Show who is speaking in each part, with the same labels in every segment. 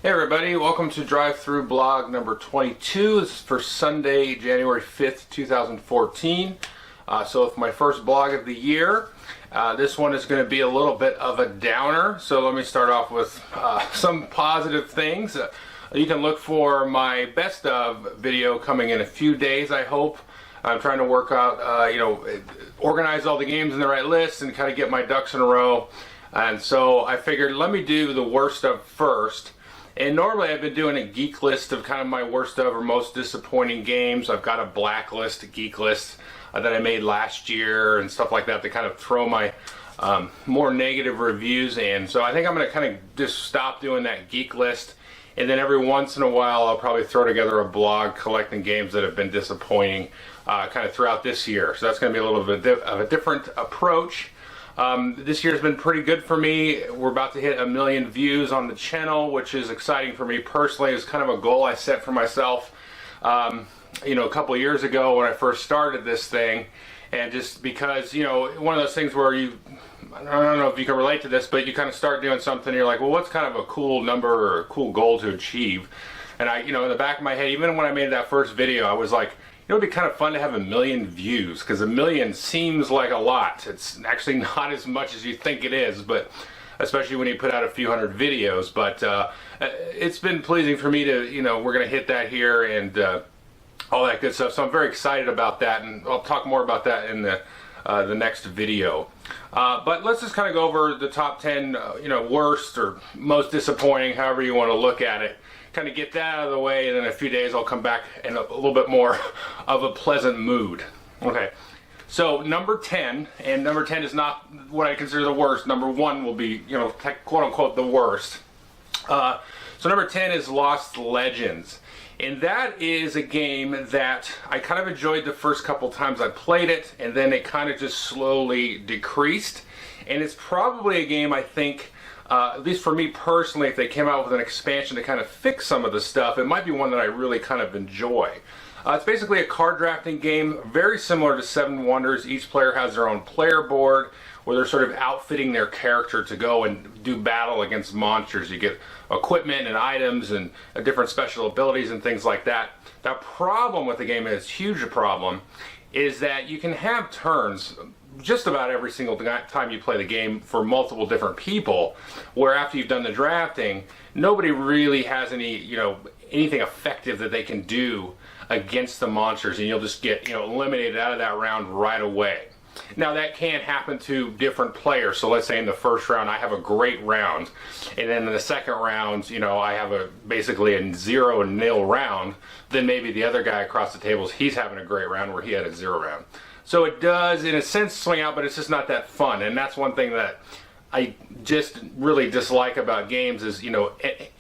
Speaker 1: Hey everybody, welcome to Drive-Thru blog number 22. This is for Sunday, January 5th, 2014. So it's my first blog of the year. This one is going to be a little bit of a downer, so let me start off with some positive things. You can look for my best of video coming in a few days, I hope. I'm trying to work out, organize all the games in the right list and kind of get my ducks in a row. And so I figured, let me do the worst of first. And normally I've been doing a geek list of kind of my worst of or most disappointing games. I've got a blacklist, a geek list that I made last year and stuff like that to kind of throw my more negative reviews in. So I think I'm going to kind of just stop doing that geek list. And then every once in a while I'll probably throw together a blog collecting games that have been disappointing kind of throughout this year. So that's going to be a little bit of a different approach. This year's been pretty good for me. We're about to hit 1 million views on the channel, which is exciting for me personally. It's kind of a goal I set for myself, a couple years ago when I first started this thing. And just because, one of those things where I don't know if you can relate to this, but you kind of start doing something and you're like, well, what's kind of a cool number or a cool goal to achieve? And in the back of my head, even when I made that first video, I was like, it'd be kind of fun to have 1 million views, because 1 million seems like a lot. It's actually not as much as you think it is, but especially when you put out a few hundred videos. But it's been pleasing for me to, we're going to hit that here and all that good stuff. So I'm very excited about that, and I'll talk more about that in the next video. But let's just kind of go over the top 10, worst or most disappointing, however you want to look at it. Kind of get that out of the way, and in a few days I'll come back in a little bit more of a pleasant mood. Okay, so number 10, and number 10 is not what I consider the worst. Number 1 will be, quote unquote, the worst. So number 10 is Lost Legends. And that is a game that I kind of enjoyed the first couple times I played it, and then it kind of just slowly decreased. And it's probably a game I think, at least for me personally, if they came out with an expansion to kind of fix some of the stuff, it might be one that I really kind of enjoy. It's basically a card drafting game, very similar to Seven Wonders. Each player has their own player board where they're sort of outfitting their character to go and do battle against monsters. You get equipment and items and different special abilities and things like that. The problem with the game, and it's a huge problem, is that you can have turns just about every single time you play the game for multiple different people, where after you've done the drafting, nobody really has any, anything effective that they can do against the monsters, and you'll just get, eliminated out of that round right away. Now that can happen to different players. So let's say in the first round I have a great round, and then in the second round, I have basically a 0-0 round. Then maybe the other guy across the tables, he's having a great round where he had a 0 round. So it does, in a sense, swing out, but it's just not that fun. And that's one thing that I just really dislike about games is,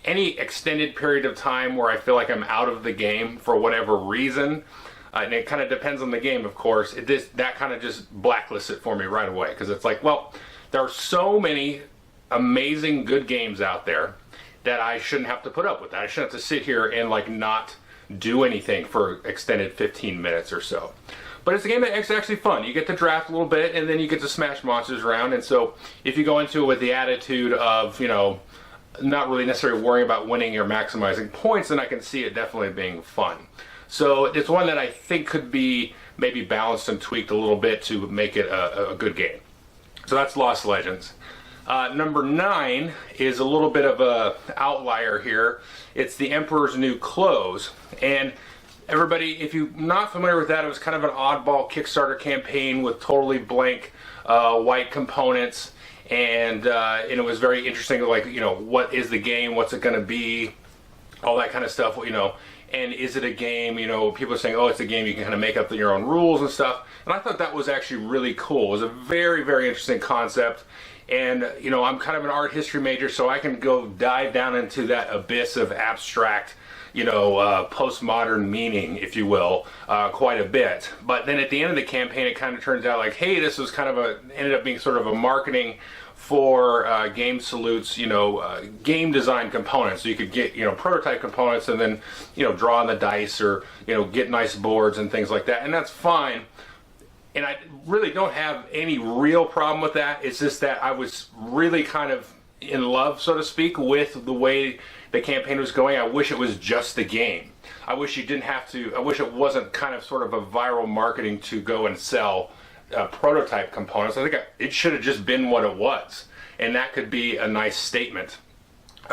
Speaker 1: any extended period of time where I feel like I'm out of the game for whatever reason. And it kind of depends on the game, of course. That kind of just blacklists it for me right away, because it's like, well, there are so many amazing good games out there that I shouldn't have to put up with that. I shouldn't have to sit here and not do anything for extended 15 minutes or so. But it's a game that's actually fun. You get to draft a little bit, and then you get to smash monsters around. And so if you go into it with the attitude of, not really necessarily worrying about winning or maximizing points, then I can see it definitely being fun. So it's one that I think could be maybe balanced and tweaked a little bit to make it a good game. So that's Lost Legends. Number 9 is a little bit of a outlier here. It's The Emperor's New Clothes. And everybody, if you're not familiar with that, it was kind of an oddball Kickstarter campaign with totally blank white components. And it was very interesting, what is the game, what's it going to be, all that kind of stuff, and is it a game, people are saying, oh, it's a game you can kind of make up your own rules and stuff. And I thought that was actually really cool. It was a very, very interesting concept. And, I'm kind of an art history major, so I can go dive down into that abyss of abstract, postmodern meaning, if you will, quite a bit. But then at the end of the campaign, it kind of turns out like, hey, this was kind of ended up being sort of a marketing for Game Salute's, game design components. So you could get, prototype components and then, draw on the dice or, get nice boards and things like that. And that's fine. And I really don't have any real problem with that. It's just that I was really kind of in love, so to speak, with the way the campaign was going. I wish it was just the game. I wish you didn't have to. I wish it wasn't kind of sort of a viral marketing to go and sell prototype components. I think it should have just been what it was, and that could be a nice statement.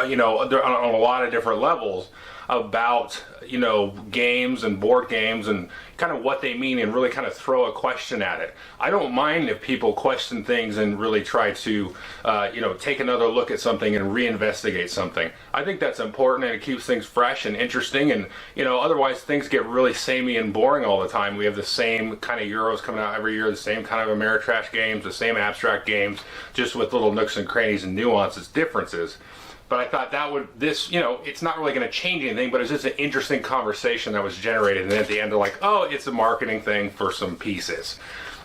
Speaker 1: You know, on a lot of different levels about, you know, games and board games and kind of what they mean, and really kind of throw a question at it. I don't mind if people question things and really try to, you know, take another look at something and reinvestigate something. I think that's important, and it keeps things fresh and interesting, and, you know, otherwise things get really samey and boring all the time. We have the same kind of Euros coming out every year, the same kind of Ameritrash games, the same abstract games, just with little nooks and crannies and nuances, differences. But I thought that you know, it's not really going to change anything, but it's just an interesting conversation that was generated. And then at the end, they're like, oh, it's a marketing thing for some pieces.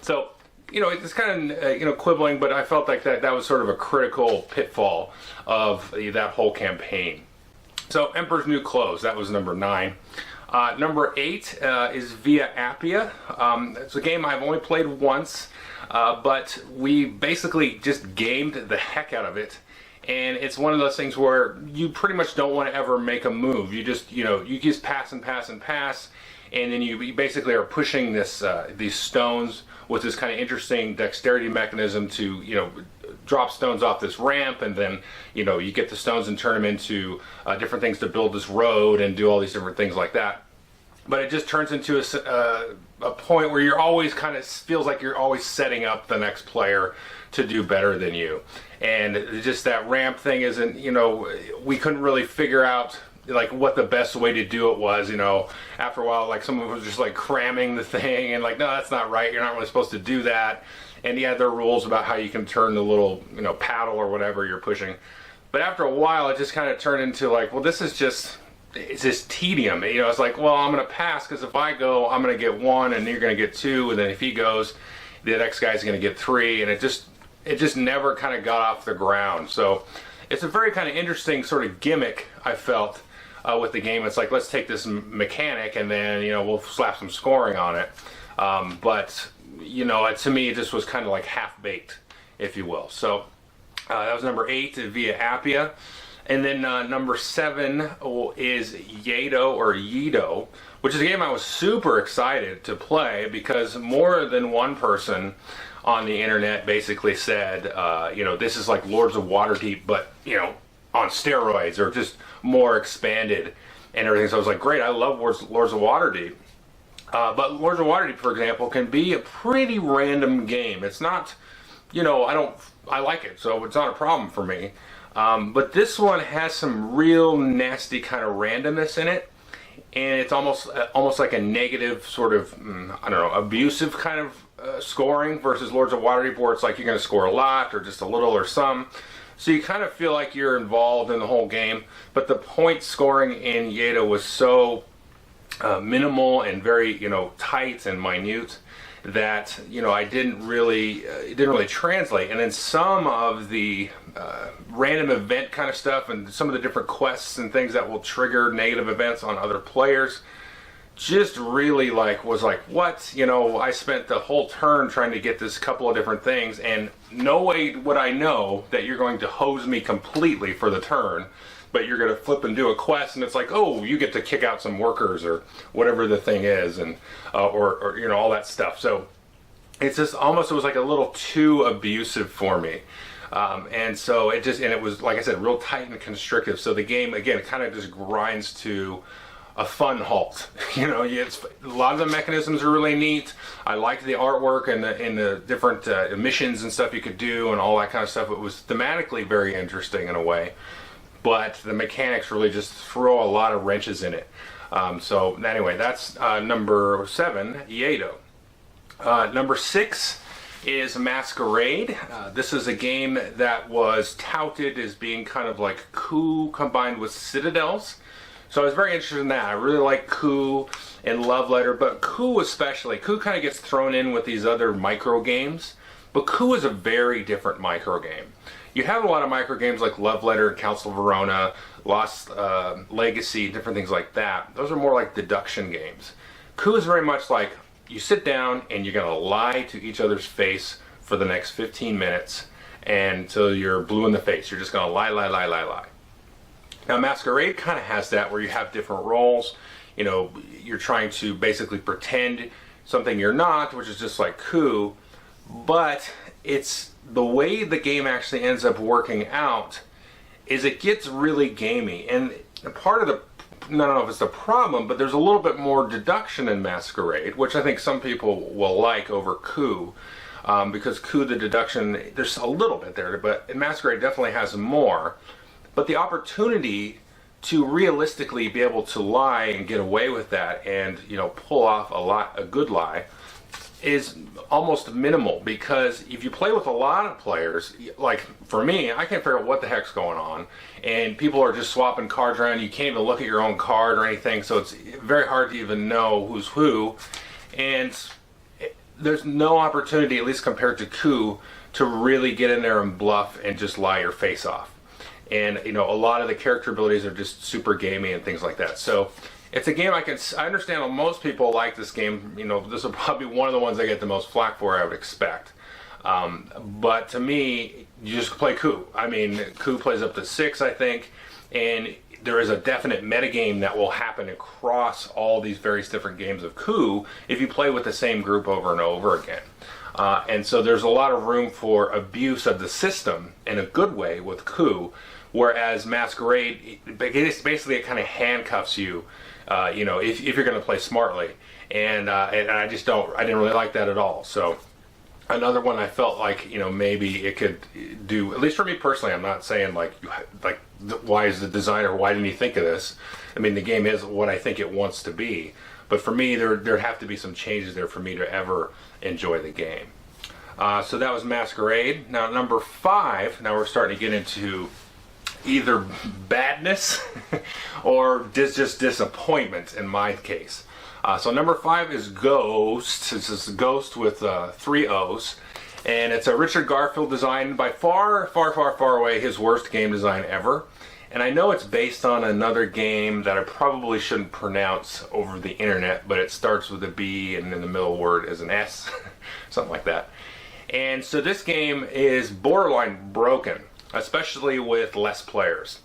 Speaker 1: So, you know, it's kind of, you know, quibbling, but I felt like that was sort of a critical pitfall of that whole campaign. So, Emperor's New Clothes, that was number 9. Number 8 is Via Appia. It's a game I've only played once, but we basically just gamed the heck out of it. And it's one of those things where you pretty much don't want to ever make a move. You just, you know, you just pass and pass and pass, and then you basically are pushing this these stones with this kind of interesting dexterity mechanism to, you know, drop stones off this ramp, and then, you know, you get the stones and turn them into different things to build this road and do all these different things like that. But it just turns into a point where you're always kind of feels like you're always setting up the next player to do better than you. And just that ramp thing isn't, you know, we couldn't really figure out like what the best way to do it was. You know, after a while, like someone was just like cramming the thing and like, no, that's not right, you're not really supposed to do that. And yeah, there are rules about how you can turn the little, you know, paddle or whatever you're pushing. But after a while, it just kind of turned into like, well, this is just, it's just tedium. You know, it's like, well, I'm going to pass because if I go, I'm going to get 1 and you're going to get 2, and then if he goes, the next guy's going to get 3, and it just never kind of got off the ground. So it's a very kind of interesting sort of gimmick, I felt, with the game. It's like, let's take this mechanic and then, you know, we'll slap some scoring on it. But, you know, to me, it just was kind of like half-baked, if you will. So that was number 8, Via Appia. And then number 7 is Yedo, which is a game I was super excited to play because more than one person on the internet basically said, you know, this is like Lords of Waterdeep, but, you know, on steroids, or just more expanded and everything. So I was like, great, I love Lords of Waterdeep. But Lords of Waterdeep, for example, can be a pretty random game. It's not, you know, I like it, so it's not a problem for me. But this one has some real nasty kind of randomness in it, and it's almost like a negative sort of, I don't know, abusive kind of scoring versus Lords of Waterdeep, where it's like you're going to score a lot or just a little or some. So you kind of feel like you're involved in the whole game, but the point scoring in Yedo was so minimal and very, you know, tight and minute that, you know, it didn't really translate. And then some of the random event kind of stuff and some of the different quests and things that will trigger negative events on other players just really was like, what? You know, I spent the whole turn trying to get this couple of different things, and no way would I know that you're going to hose me completely for the turn, but you're going to flip and do a quest, and it's like, oh, you get to kick out some workers or whatever the thing is, and or you know, all that stuff. So it's just almost, it was like a little too abusive for me. And so it was, like I said, real tight and constrictive. So the game, again, kind of just grinds to a fun halt. You know, a lot of the mechanisms are really neat. I liked the artwork and the different missions and stuff you could do and all that kind of stuff. It was thematically very interesting in a way, but the mechanics really just throw a lot of wrenches in it. So anyway, that's number 7, Yedo. Number 6 is Masquerade. This is a game that was touted as being kind of like Coup combined with Citadels. So I was very interested in that. I really like Coup and Love Letter, but Coup especially. Coup kind of gets thrown in with these other micro games, but Coup is a very different micro game. You have a lot of micro games like Love Letter, Council of Verona, Lost Legacy, different things like that. Those are more like deduction games. Coup is very much like you sit down and you're going to lie to each other's face for the next 15 minutes, and so you're blue in the face. You're just going to lie, lie, lie, lie, lie. Now Masquerade kind of has that, where you have different roles. You know, you're trying to basically pretend something you're not, which is just like coup, but it's the way the game actually ends up working out is it gets really gamey. And part of the, I don't know if it's the problem, but there's a little bit more deduction in Masquerade, which I think some people will like over coup, because coup, the deduction, there's a little bit there, but in Masquerade definitely has more. But the opportunity to realistically be able to lie and get away with that, and you know, pull off a good lie, is almost minimal. Because if you play with a lot of players, like for me, I can't figure out what the heck's going on, and people are just swapping cards around. You can't even look at your own card or anything, so it's very hard to even know who's who. And there's no opportunity, at least compared to coup, to really get in there and bluff and just lie your face off. And you know, a lot of the character abilities are just super gamey and things like that. So it's a game I understand how most people like this game. You know, this will probably be one of the ones I get the most flack for, I would expect. But to me, you just play coup. I mean, coup plays up to 6, I think, and there is a definite metagame that will happen across all these various different games of coup if you play with the same group over and over again. And so there's a lot of room for abuse of the system in a good way with coup, whereas Masquerade, basically it kind of handcuffs you, you know, if you're going to play smartly. And I didn't really like that at all. So another one I felt like, you know, maybe it could do, at least for me personally. I'm not saying like why is the designer, why didn't he think of this? I mean, the game is what I think it wants to be. But for me, there'd have to be some changes there for me to ever enjoy the game. So that was Masquerade. Now number 5, now we're starting to get into either badness or just disappointment in my case. So number 5 is Ghost. This is Ghost with 3 O's. And it's a Richard Garfield design, by far, far, far, far away his worst game design ever. And I know it's based on another game that I probably shouldn't pronounce over the internet, but it starts with a B and in the middle word is an S, something like that. And so this game is borderline broken, especially with less players,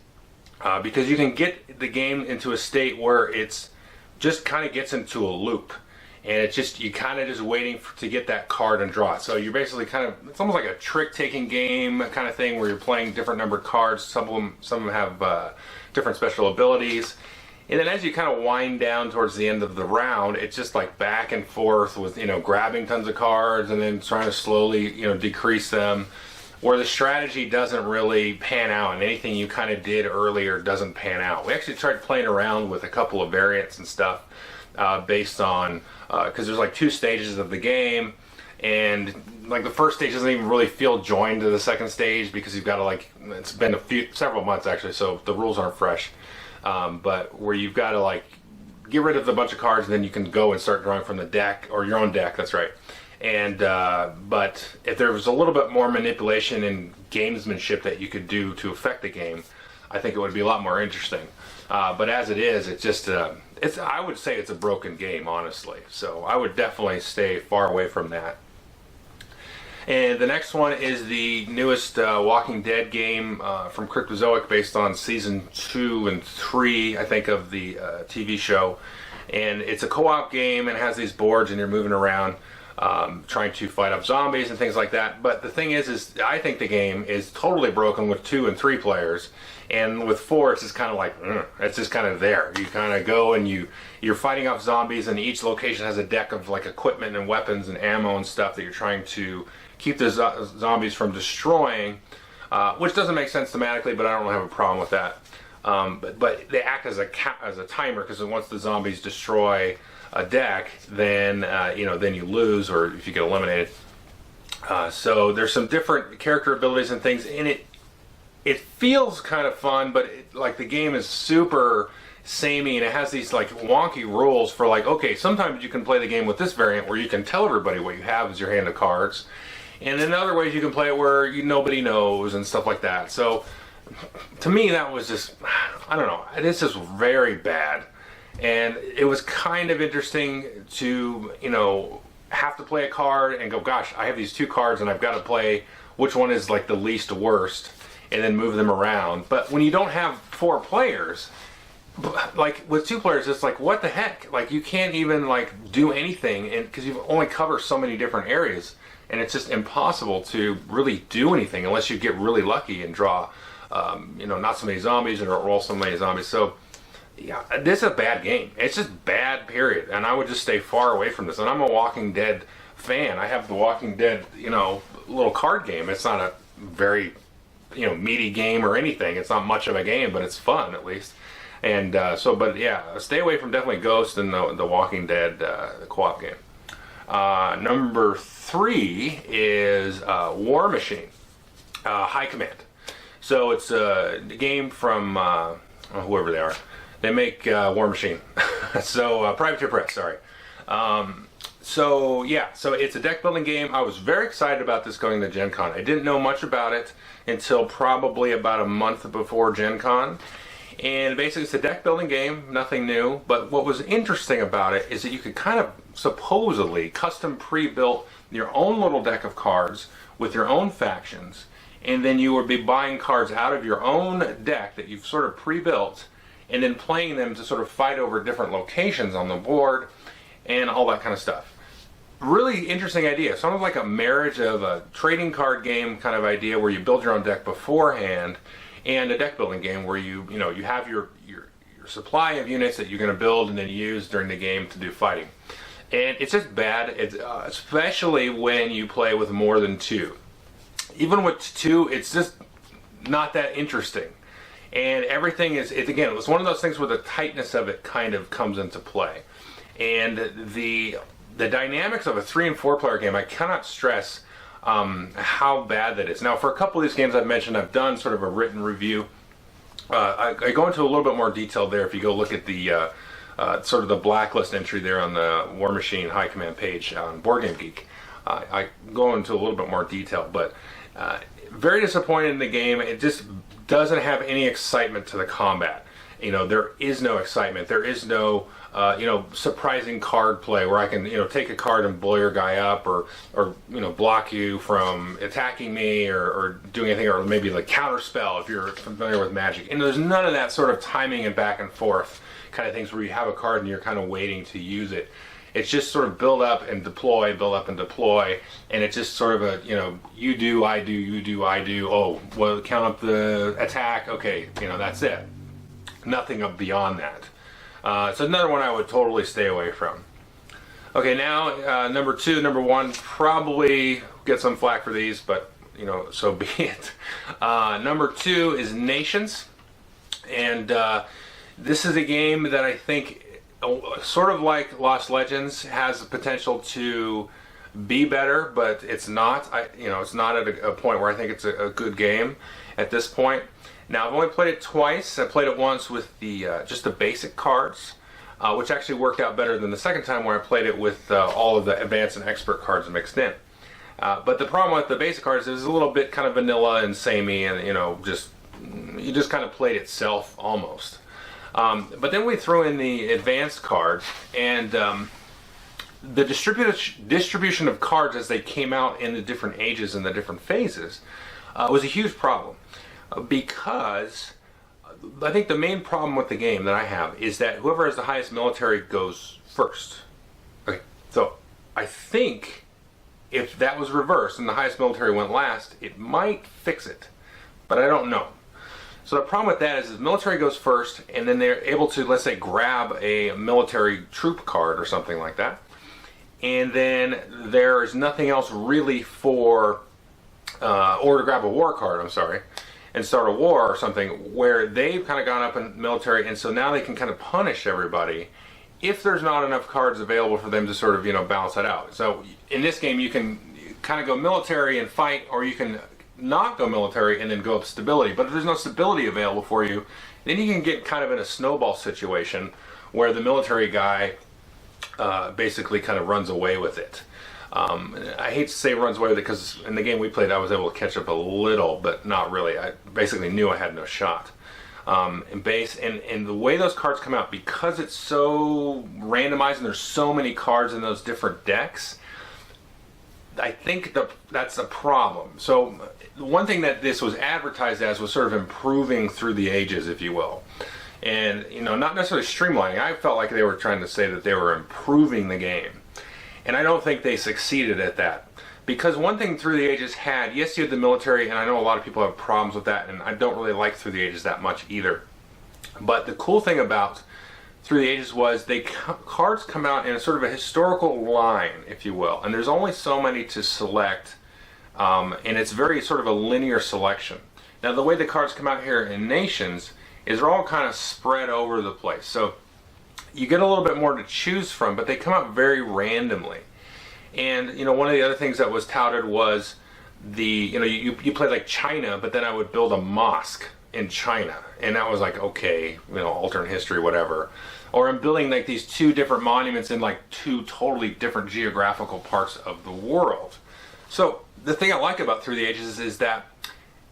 Speaker 1: because you can get the game into a state where it's just kind of gets into a loop, and it's just, you kind of just waiting to get that card and draw it. So you're basically kind of, it's almost like a trick-taking game kind of thing, where you're playing different numbered cards. Some of them have different special abilities, and then as you kind of wind down towards the end of the round, it's just like back and forth with, you know, grabbing tons of cards and then trying to slowly, you know, decrease them, where the strategy doesn't really pan out, and anything you kind of did earlier doesn't pan out. We actually tried playing around with a couple of variants and stuff based on, because there's like 2 stages of the game, and like the first stage doesn't even really feel joined to the second stage, because you've got to, like, it's been several months actually, so the rules aren't fresh, but where you've got to like get rid of a bunch of cards, and then you can go and start drawing from the deck, or your own deck, that's right. And but if there was a little bit more manipulation and gamesmanship that you could do to affect the game, I think it would be a lot more interesting. But as it is, it's just I would say it's a broken game, honestly. So I would definitely stay far away from that. And the next one is the newest Walking Dead game from Cryptozoic, based on season 2 and 3, I think, of the TV show. And it's a co-op game, and it has these boards, and you're moving around trying to fight off zombies and things like that. But the thing is I think the game is totally broken with 2 and 3 players, and with 4 it's just kind of like, it's just kind of there. You kind of go and you're fighting off zombies, and each location has a deck of like equipment and weapons and ammo and stuff that you're trying to keep the zombies from destroying, which doesn't make sense thematically, but I don't have a problem with that. But they act as a timer, because once the zombies destroy a deck, then you know, then you lose, or if you get eliminated. So there's some different character abilities and things in it. It feels kind of fun, but like the game is super samey, and it has these like wonky rules for like, okay, sometimes you can play the game with this variant where you can tell everybody what you have is your hand of cards, and in other ways you can play it where nobody knows and stuff like that. So to me, that was just, I don't know, this is very bad. And it was kind of interesting to, you know, have to play a card and go, gosh, I have these 2 cards and I've got to play which one is like the least worst, and then move them around. But when you don't have 4 players, like with 2 players, it's like, what the heck? Like, you can't even like do anything, and because you only cover so many different areas, and it's just impossible to really do anything unless you get really lucky and draw, not so many zombies or roll so many zombies. So, yeah, this is a bad game. It's just bad, period. And I would just stay far away from this. And I'm a Walking Dead fan. I have the Walking Dead, little card game. It's not a very, meaty game or anything. It's not much of a game, but it's fun at least. And but yeah, stay away from definitely Ghost and the Walking Dead co-op game. Number 3 is War Machine, High Command. So it's a game from whoever they are. They make War Machine. So Privateer Press, sorry. So it's a deck building game. I was very excited about this going to Gen Con. I didn't know much about it until probably about a month before Gen Con. And basically it's a deck building game, nothing new. But what was interesting about it is that you could kind of supposedly custom pre-built your own little deck of cards with your own factions. And then you would be buying cards out of your own deck that you've sort of pre-built, and then playing them to sort of fight over different locations on the board and all that kind of stuff. Really interesting idea. Sort of like a marriage of a trading card game kind of idea where you build your own deck beforehand, and a deck building game where you have your supply of units that you're going to build and then use during the game to do fighting. And it's just bad, especially when you play with more than 2. Even with 2, it's just not that interesting. And everything it's one of those things where the tightness of it kind of comes into play. And the dynamics of a 3 and 4 player game, I cannot stress how bad that is. Now, for a couple of these games I've mentioned, I've done sort of a written review. I go into a little bit more detail there if you go look at the sort of the blacklist entry there on the War Machine High Command page on Board Game Geek. I go into a little bit more detail, but very disappointed in the game. It just doesn't have any excitement to the combat. There is no excitement. There is no surprising card play where I can take a card and blow your guy up, or block you from attacking me, or doing anything, or maybe like counter spell if you're familiar with Magic. And there's none of that sort of timing and back and forth kind of things where you have a card and you're kind of waiting to use it. It's just sort of build up and deploy, build up and deploy, and it's just sort of a, you do, I do, you do, I do, oh, well, count up the attack, okay, that's it. Nothing up beyond that. It's another one I would totally stay away from. Okay, now, number 2, number 1, probably get some flack for these, but, so be it. Number 2 is Nations, and this is a game that I think, sort of like Lost Legends, has the potential to be better, but it's not. It's not at a point where I think it's a good game at this point. Now, I've only played it twice. I played it once with the just the basic cards, which actually worked out better than the second time where I played it with all of the advanced and expert cards mixed in. But the problem with the basic cards is a little bit kind of vanilla and samey, and you just kind of played itself almost. But then we threw in the advanced cards, and the distribution of cards as they came out in the different ages and the different phases was a huge problem, because I think the main problem with the game that I have is that whoever has the highest military goes first. Okay, so I think if that was reversed and the highest military went last, it might fix it, but I don't know. So the problem with that is military goes first, and then they're able to, let's say, grab a military troop card or something like that, and then there's nothing else really for, or to grab a war card, I'm sorry, and start a war or something, where they've kind of gone up in military, and so now they can kind of punish everybody if there's not enough cards available for them to sort of, balance that out. So in this game, you can kind of go military and fight, or you can not go military and then go up stability. But if there's no stability available for you, then you can get kind of in a snowball situation where the military guy basically kind of runs away with it. I hate to say runs away with it, because in the game we played I was able to catch up a little, but not really. I basically knew I had no shot. And the way those cards come out, because it's so randomized and there's so many cards in those different decks, I think that's a problem. So one thing that this was advertised as was sort of improving through the ages, if you will. And, not necessarily streamlining. I felt like they were trying to say that they were improving the game. And I don't think they succeeded at that. Because one thing Through the Ages had, yes, you had the military, and I know a lot of people have problems with that, and I don't really like Through the Ages that much either. But the cool thing about Through the Ages was cards come out in a sort of a historical line, if you will. And there's only so many to select, and it's very sort of a linear selection. Now, the way the cards come out here in Nations is they're all kind of spread over the place. So you get a little bit more to choose from, but they come out very randomly. And one of the other things that was touted was you played like China, but then I would build a mosque in China, and that was like, okay, alternate history, whatever. Or I'm building like these two different monuments in like two totally different geographical parts of the world. So the thing I like about Through the Ages is that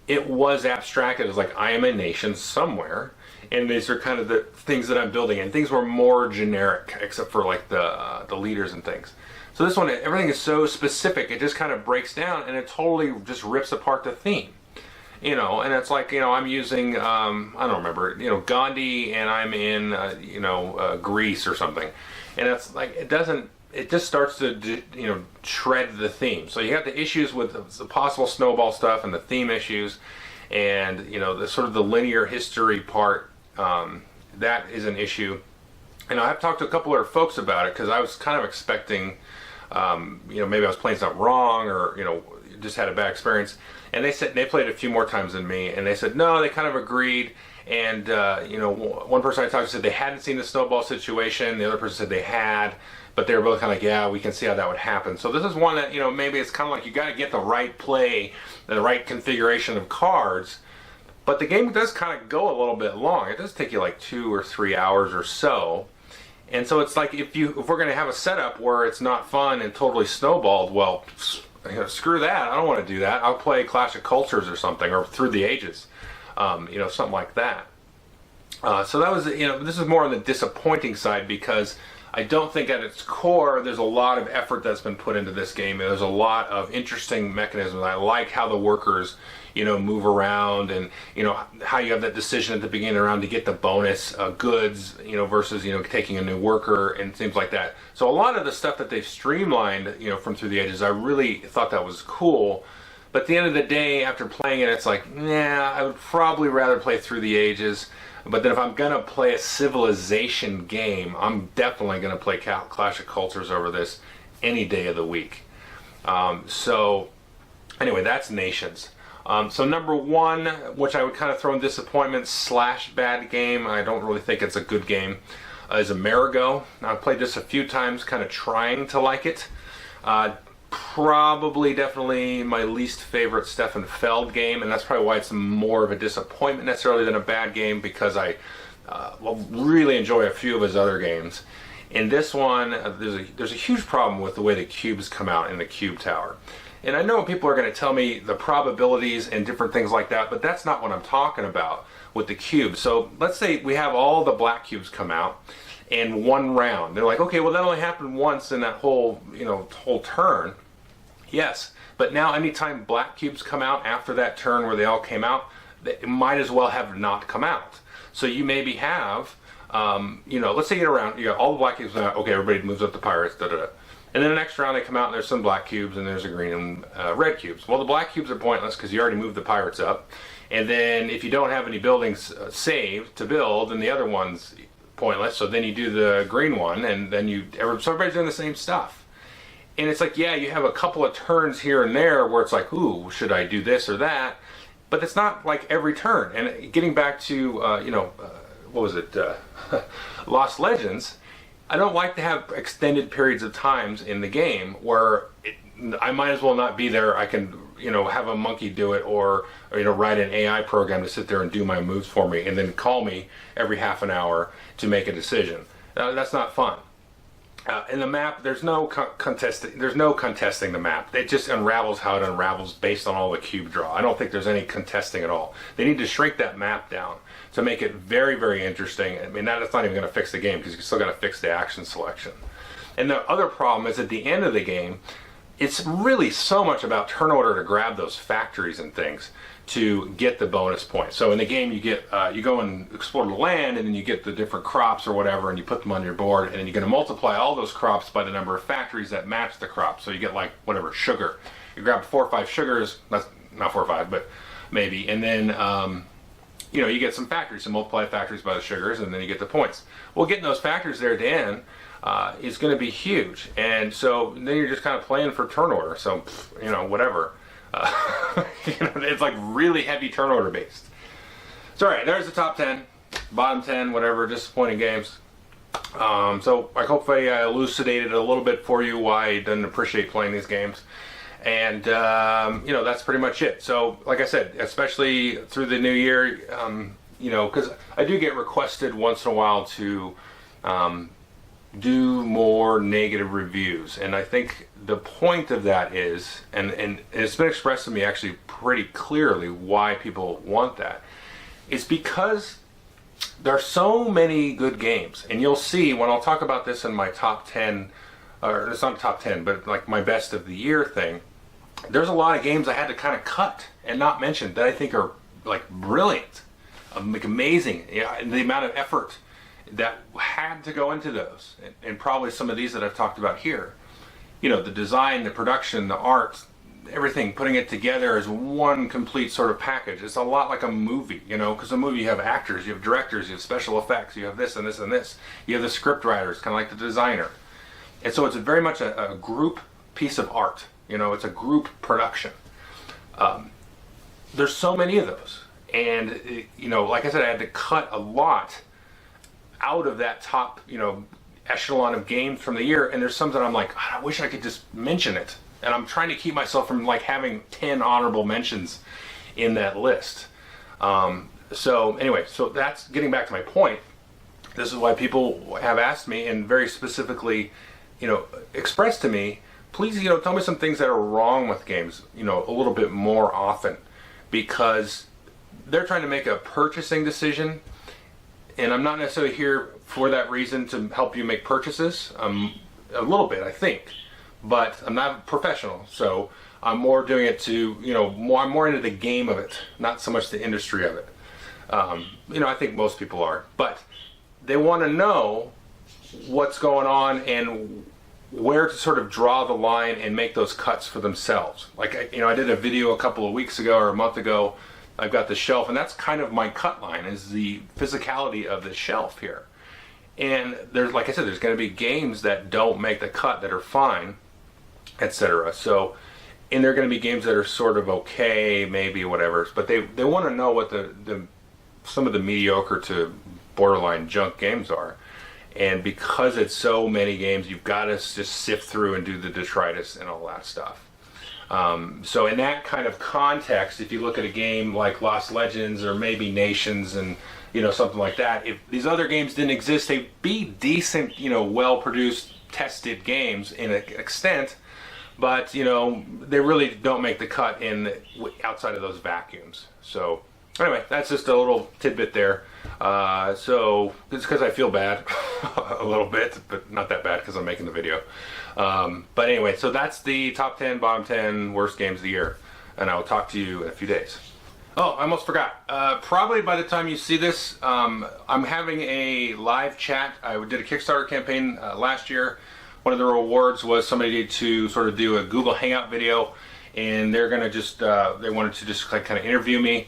Speaker 1: it was abstracted as like, I am a nation somewhere, and these are kind of the things that I'm building, and things were more generic except for like the leaders and things. So this one, everything is so specific, it just kind of breaks down and it totally just rips apart the theme. And it's like, I'm using, I don't remember, Gandhi, and I'm in, Greece or something. And it's like, it just starts to, tread the theme. So you got the issues with the possible snowball stuff and the theme issues, and, the sort of the linear history part, that is an issue. And I've talked to a couple of folks about it, because I was kind of expecting, maybe I was playing something wrong, or, just had a bad experience. And they said they played a few more times than me, and they said no, they kind of agreed. And one person I talked to said they hadn't seen the snowball situation. The other person said they had, but they were both kind of like, yeah, we can see how that would happen. So this is one that maybe it's kind of like you got to get the right play, the right configuration of cards. But the game does kind of go a little bit long. It does take you like 2 or 3 hours or so. And so it's like if we're going to have a setup where it's not fun and totally snowballed, well, screw that. I don't want to do that. I'll play Clash of Cultures or something, or Through the Ages, something like that. So that was, this is more on the disappointing side, because I don't think at its core there's a lot of effort that's been put into this game. There's a lot of interesting mechanisms. I like how the workers, move around, and how you have that decision at the beginning of the round to get the bonus goods, versus taking a new worker and things like that. So a lot of the stuff that they've streamlined, from Through the Ages, I really thought that was cool. But at the end of the day, after playing it, it's like, nah, I would probably rather play Through the Ages. But then if I'm going to play a civilization game, I'm definitely going to play Clash of Cultures over this any day of the week. So anyway, that's Nations. So number one, which I would kind of throw in disappointment / bad game, I don't really think it's a good game, is Amerigo. Now, I've played this a few times, kind of trying to like it. Probably definitely my least favorite Stefan Feld game, and that's probably why it's more of a disappointment necessarily than a bad game, because I really enjoy a few of his other games. In this one, there's a huge problem with the way the cubes come out in the cube tower. And I know people are going to tell me the probabilities and different things like that, but that's not what I'm talking about with the cubes. So let's say we have all the black cubes come out in one round. They're like, okay, well that only happened once in that whole turn. Yes, but now anytime black cubes come out after that turn where they all came out, they might as well have not come out. So you maybe have, let's say you get around, you got all the black cubes out, okay, everybody moves up the pirates, da-da-da. And then the next round they come out and there's some black cubes and there's a green and red cubes. Well, the black cubes are pointless because you already moved the pirates up. And then if you don't have any buildings saved to build, then the other one's pointless. So then you do the green one, and then so everybody's doing the same stuff. And it's like, yeah, you have a couple of turns here and there where it's like, ooh, should I do this or that? But it's not like every turn. And getting back to, what was it, Lost Legends, I don't like to have extended periods of times in the game where I might as well not be there. I can, have a monkey do it, or write an AI program to sit there and do my moves for me, and then call me every half an hour to make a decision. That's not fun. In the map, there's no contesting the map. It just unravels how it unravels based on all the cube draw. I don't think there's any contesting at all. They need to shrink that map down to make it very, very interesting. I mean, that's not even going to fix the game, because you still got to fix the action selection. And the other problem is at the end of the game, it's really so much about turn order to grab those factories and things to get the bonus points. So in the game you get, you go and explore the land, and then you get the different crops or whatever, and you put them on your board, and then you're going to multiply all those crops by the number of factories that match the crops. So you get like, whatever, sugar. You grab 4 or 5 sugars, that's not 4 or 5, but maybe, and then you know, you get some factories, so multiply factories by the sugars, and then you get the points. Well, getting those factories there at the end is going to be huge, and so then you're just kind of playing for turn order. So, you know, whatever. You know, it's like really heavy turn order based. So, all right, there's the top 10, bottom 10, whatever, disappointing games. So I hope I elucidated a little bit for you why I didn't appreciate playing these games. And, you know, that's pretty much it. So, like I said, especially through the new year, you know, because I do get requested once in a while to do more negative reviews. And I think the point of that is, and it's been expressed to me actually pretty clearly why people want that, is because there are so many good games. And you'll see when I'll talk about this in my top 10, or it's not top 10, but like my best of the year thing, there's a lot of games I had to kind of cut and not mention that I think are like brilliant, like amazing. Yeah, and the amount of effort that had to go into those, and probably some of these that I've talked about here. You know, the design, the production, the art, everything, putting it together as one complete sort of package. It's a lot like a movie, you know, because a movie you have actors, you have directors, you have special effects, you have this and this and this. You have the script writers, kind of like the designer. And so it's very much a group piece of art. You know, it's a group production. There's so many of those. And, you know, like I said, I had to cut a lot out of that top, you know, echelon of games from the year. And there's some that I'm like, I wish I could just mention it. And I'm trying to keep myself from like having 10 honorable mentions in that list. So anyway, so that's getting back to my point. This is why people have asked me and very specifically, you know, expressed to me, please, you know, tell me some things that are wrong with games, you know, a little bit more often, because they're trying to make a purchasing decision, and I'm not necessarily here for that reason to help you make purchases. A little bit, I think, but I'm not a professional, so I'm more doing it to, you know, I'm more into the game of it, not so much the industry of it. You know, I think most people are, but they want to know what's going on and where to sort of draw the line and make those cuts for themselves. Like, you know, I did a video a couple of weeks ago or a month ago. I've got the shelf, and that's kind of my cut line, is the physicality of the shelf here. And there's, like I said, there's going to be games that don't make the cut that are fine, etc. So, and there are going to be games that are sort of okay, maybe whatever. But they want to know what the some of the mediocre to borderline junk games are. And because it's so many games, you've got to just sift through and do the detritus and all that stuff. So in that kind of context, if you look at a game like Lost Legends or maybe Nations and, you know, something like that, if these other games didn't exist, they'd be decent, you know, well-produced, tested games in an extent, but, you know, they really don't make the cut in outside of those vacuums. So anyway, that's just a little tidbit there. So it's because I feel bad a little bit, but not that bad because I'm making the video. But anyway, so that's the top 10, bottom 10 worst games of the year, and I'll talk to you in a few days. Oh, I almost forgot. Probably by the time you see this, I'm having a live chat. I did a Kickstarter campaign last year. One of the rewards was somebody to sort of do a Google Hangout video, and they're gonna just they wanted to just like kind of interview me.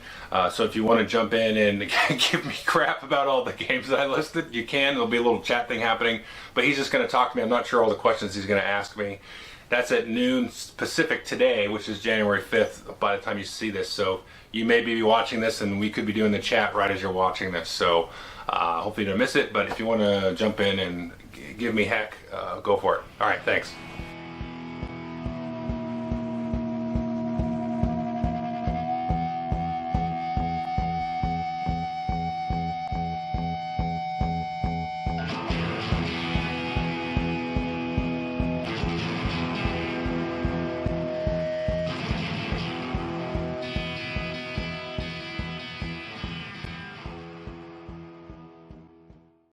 Speaker 1: So if you want to jump in and give me crap about all the games that I listed, you can. There'll be a little chat thing happening, but he's just going to talk to me. I'm not sure all the questions he's going to ask me. That's at noon Pacific today, which is January 5th by the time you see this. So you may be watching this, and we could be doing the chat right as you're watching this. So hopefully you don't miss it, but if you want to jump in and give me heck, go for it. All right, thanks.